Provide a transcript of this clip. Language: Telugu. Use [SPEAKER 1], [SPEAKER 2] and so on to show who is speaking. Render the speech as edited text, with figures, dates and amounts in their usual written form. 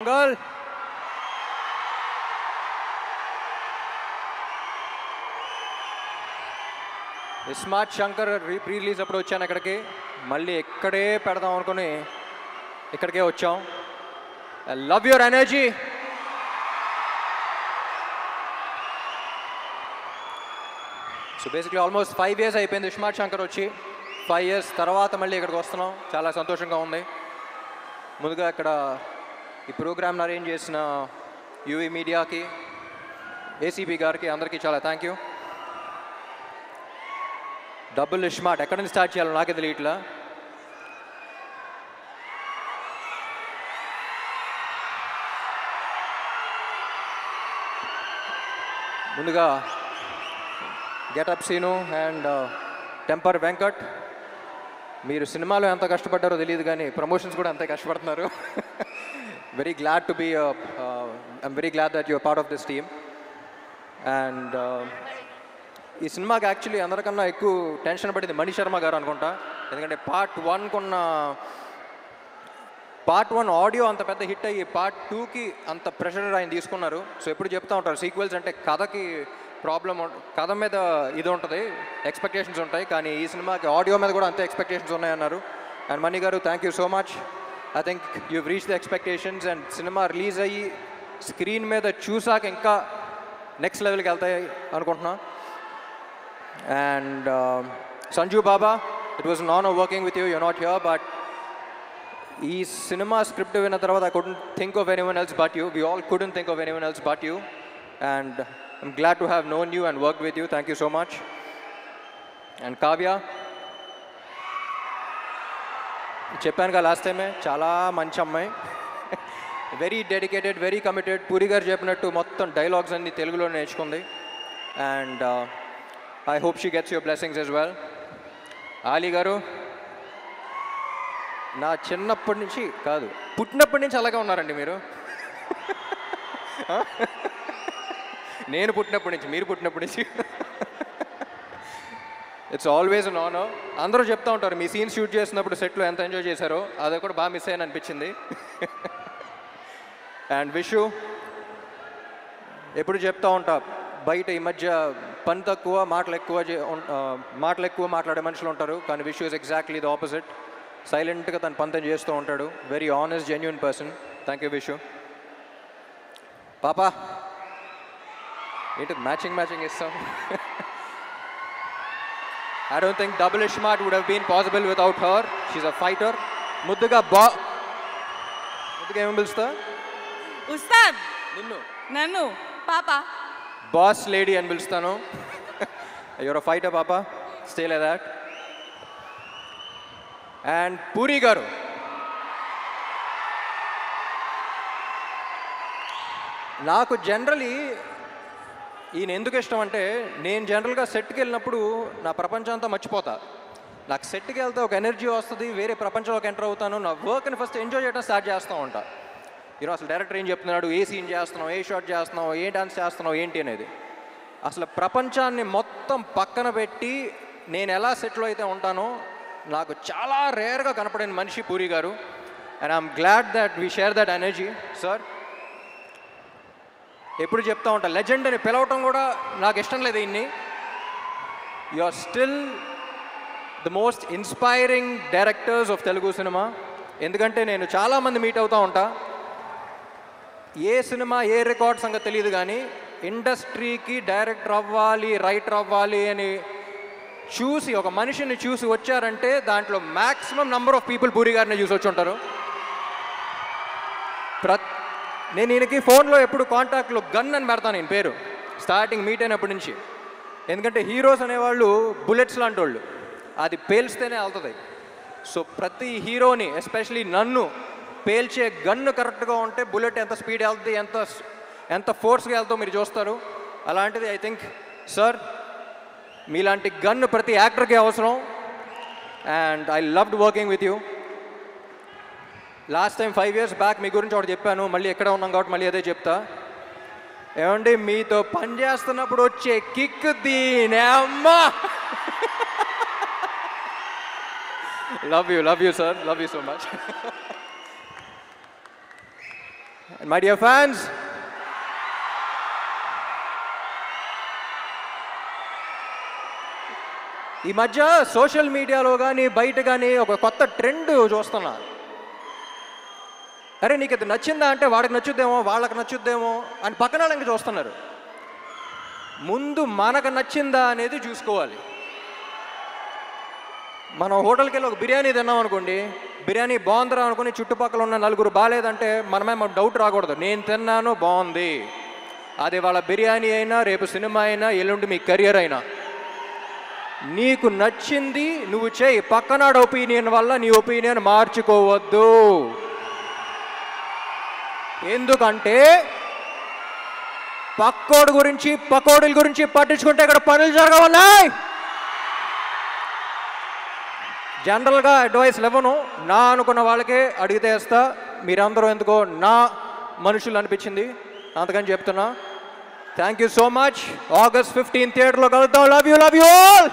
[SPEAKER 1] Girl. స్మార్ట్ శంకర్ రిలీజ్ అప్పుడు వచ్చాను ఇక్కడికి, మళ్ళీ ఇక్కడే పెడదాం అనుకుని ఇక్కడికే వచ్చాం. I love your energy. So basically almost 5 years అయిపోయింది స్మార్ట్ శంకర్ వచ్చి. 5 years తర్వాత మళ్ళీ ఇక్కడికి వస్తున్నాం, చాలా సంతోషంగా ఉంది. ముందుగా ఇక్కడ ఈ ప్రోగ్రామ్ని అరేంజ్ చేసిన యూవీ మీడియాకి, ఏసీబీ గారికి, అందరికీ చాలా థ్యాంక్ యూ. డబుల్ స్మార్ట్ ఎక్కడి నుంచి స్టార్ట్ చేయాలో నాకే తెలియట్లా. ముందుగా getup Seenu and temper Venkat, మీరు సినిమాలో ఎంత కష్టపడ్డారో తెలియదు కానీ ప్రమోషన్స్ కూడా అంతే కష్టపడుతున్నారు. Very glad to be I'm very glad that your part of this team. And ఈ సినిమాకి యాక్చువల్లీ అందరికన్నా ఎక్కువ టెన్షన్ పడింది మణి శర్మ గారు అనుకుంటా. ఎందుకంటే పార్ట్ 1 ఆడియో అంత పెద్ద హిట్ అయ్యి పార్ట్ 2కి అంత ప్రెషర్ ఆయన తీసుకున్నారు. సో ఎప్పుడు చెప్తూ ఉంటారు సీక్వెల్స్ అంటే కథకి ప్రాబ్లం, కథ మీద ఇది ఉంటుంది, ఎక్స్పెక్టేషన్స్ ఉంటాయి, కానీ ఈ సినిమాకి ఆడియో మీద కూడా అంతే ఎక్స్పెక్టేషన్స్ ఉన్నాయన్నారు. అండ్ మణి గారు thank you so much. I think you reach the expectations. And cinema release అయ్యి స్క్రీన్ మీద చూసాక ఇంకా నెక్స్ట్ లెవెల్కి వెళ్తాయి అనుకుంటున్నా. And Sanju Baba, it was an honor working with you. You're not here, but ఈ సినిమా స్క్రిప్ట్ విన్న తర్వాత I couldn't think of anyone else but you. We all couldn't think of anyone else but you. And I'm glad to have known you and worked with you. Thank you so much. And Kavya, చెప్పాను కదా లాస్ట్ టైమే, చాలా మంచి అమ్మాయి, very dedicated, very committed. Puri గారు చెప్పినట్టు మొత్తం డైలాగ్స్ అన్ని తెలుగులో నేర్చుకుంది. And I hope she gets your blessings as well. Ali garu, నా చిన్నప్పటి నుంచి కాదు, పుట్టినప్పటి నుంచి అలాగే ఉన్నారండి మీరు. నేను పుట్టినప్పటి నుంచి, మీరు పుట్టినప్పటి నుంచి. It's always an honour. అందరూ చెప్తూ ఉంటారు మీ సీన్ షూట్ చేసినప్పుడు సెట్లో ఎంత ఎంజాయ్ చేశారో, అది కూడా బాగా మిస్ అయ్యాను అనిపించింది. అండ్ విషు, ఎప్పుడు చెప్తూ ఉంటా బయట ఈ మధ్య పని తక్కువ మాటలు ఎక్కువ మాట్లాడే మనుషులు ఉంటారు, కానీ Vishu is exactly the opposite. సైలెంట్గా తన పని చేస్తూ ఉంటాడు. Very honest, genuine person. Thank you Vishu. పాపా ఏంటి మ్యాచింగ్ ఇస్తాం. I don't think double smart would have been possible without her. She's a fighter. ముద్దుగా ఏమని పిలుస్తా?
[SPEAKER 2] ఉస్తాద్.
[SPEAKER 1] నన్ను
[SPEAKER 2] పాప
[SPEAKER 1] బాస్ లేడీ అని పిలుస్తాను. యువర్ అ ఫైటర్ పాప, stay like that. And puri గారు, నాకు జనరలీ ఈయన ఎందుకు ఇష్టం అంటే, నేను జనరల్గా సెట్కి వెళ్ళినప్పుడు నా ప్రపంచం అంతా మర్చిపోతా. నాకు సెట్కి వెళ్తే ఒక ఎనర్జీ వస్తుంది, వేరే ప్రపంచంలోకి ఎంటర్ అవుతాను. నా వర్క్ని ఫస్ట్ ఎంజాయ్ చేయడం స్టార్ట్ చేస్తూ ఉంటా. ఈరోజు అసలు డైరెక్టర్ ఏం చెప్తున్నాడు, ఏ సీన్ చేస్తున్నావు, ఏ షాట్ చేస్తున్నావు, ఏ డాన్స్ చేస్తున్నావు ఏంటి అనేది, అసలు ప్రపంచాన్ని మొత్తం పక్కన పెట్టి నేను ఎలా సెట్లో అయితే ఉంటానో నాకు చాలా రేర్గా కనపడిన మనిషి పూరి గారు. And I'm glad that we share that energy. Sir ఎప్పుడు చెప్తా ఉంటా, లెజెండ్ అని పిలవటం కూడా నాకు ఇష్టం లేదు. ఇన్ని you are still the most inspiring directors of Telugu cinema. ఎందుకంటే నేను చాలామంది మీట్ అవుతూ ఉంటా, ఏ సినిమా ఏ రికార్డ్ సంగతి తెలియదు, కానీ ఇండస్ట్రీకి డైరెక్టర్ అవ్వాలి, రైటర్ అవ్వాలి అని చూసి ఒక మనిషిని చూసి వచ్చారంటే దాంట్లో maximum number of people puri గారిని చూసి వచ్చి ఉంటారు. నేను ఈయనకి ఫోన్లో ఎప్పుడు కాంటాక్ట్లో గన్ అని పెడతాను నేను పేరు, స్టార్టింగ్ మీట్ అయినప్పటి నుంచి. ఎందుకంటే హీరోస్ అనేవాళ్ళు బుల్లెట్స్ లాంటి వాళ్ళు, అది పేల్స్తేనే వెళ్తుంది. సో ప్రతి హీరోని, ఎస్పెషలీ నన్ను పేల్చే గన్ను కరెక్ట్గా ఉంటే బుల్లెట్ ఎంత స్పీడ్ వెళ్తుంది, ఎంత ఫోర్స్గా వెళ్తుందో మీరు చూస్తారు. అలాంటిది ఐ థింక్ సార్ మీలాంటి గన్ను ప్రతి యాక్టర్కి అవసరం. And I loved working with you. Last time 5 years back మీ గురించి ఒకటి చెప్పాను, మళ్ళీ ఎక్కడ ఉన్నాం కాబట్టి మళ్ళీ అదే చెప్తా. ఏమండి మీతో పని చేస్తున్నప్పుడు వచ్చే కిక్ దీనే అమ్మా. Love you sir, love you so much. My dear fans, ఈ మధ్య సోషల్ మీడియాలో కానీ బయట కానీ ఒక కొత్త ట్రెండ్ చూస్తున్నా. అరే నీకు ఇది నచ్చిందా అంటే వాడికి నచ్చుద్దేమో, వాళ్ళకి నచ్చుద్దేమో అని పక్కన వాళ్ళకి చూస్తున్నారు. ముందు మనకు నచ్చిందా అనేది చూసుకోవాలి. మనం హోటల్కి వెళ్ళి ఒక బిర్యానీ తిన్నాం అనుకోండి, బిర్యానీ బాగుందిరా అనుకుని చుట్టుపక్కల ఉన్న నలుగురు బాగాలేదంటే మనమే డౌట్ రాకూడదు. నేను తిన్నాను బాగుంది, అది వాళ్ళ బిర్యానీ అయినా, రేపు సినిమా అయినా, ఎల్లుండి మీ కెరియర్ అయినా, నీకు నచ్చింది నువ్వు చేయి. పక్కనాడు ఒపీనియన్ వల్ల నీ ఒపీనియన్ మార్చుకోవద్దు. ఎందుకంటే పక్కోడు గురించి పకోడీల గురించి పట్టించుకుంటే ఇక్కడ పనులు జరగవున్నాయి. జనరల్గా అడ్వైస్ ఇవ్వను, నా అనుకున్న వాళ్ళకే అడిగితే వేస్తా. మీరందరూ ఎందుకో నా మనుషులు అనిపించింది, అందుకని చెప్తున్నా. Thank you so much. August 15 థియేటర్లో కలుద్దాం. Love you all.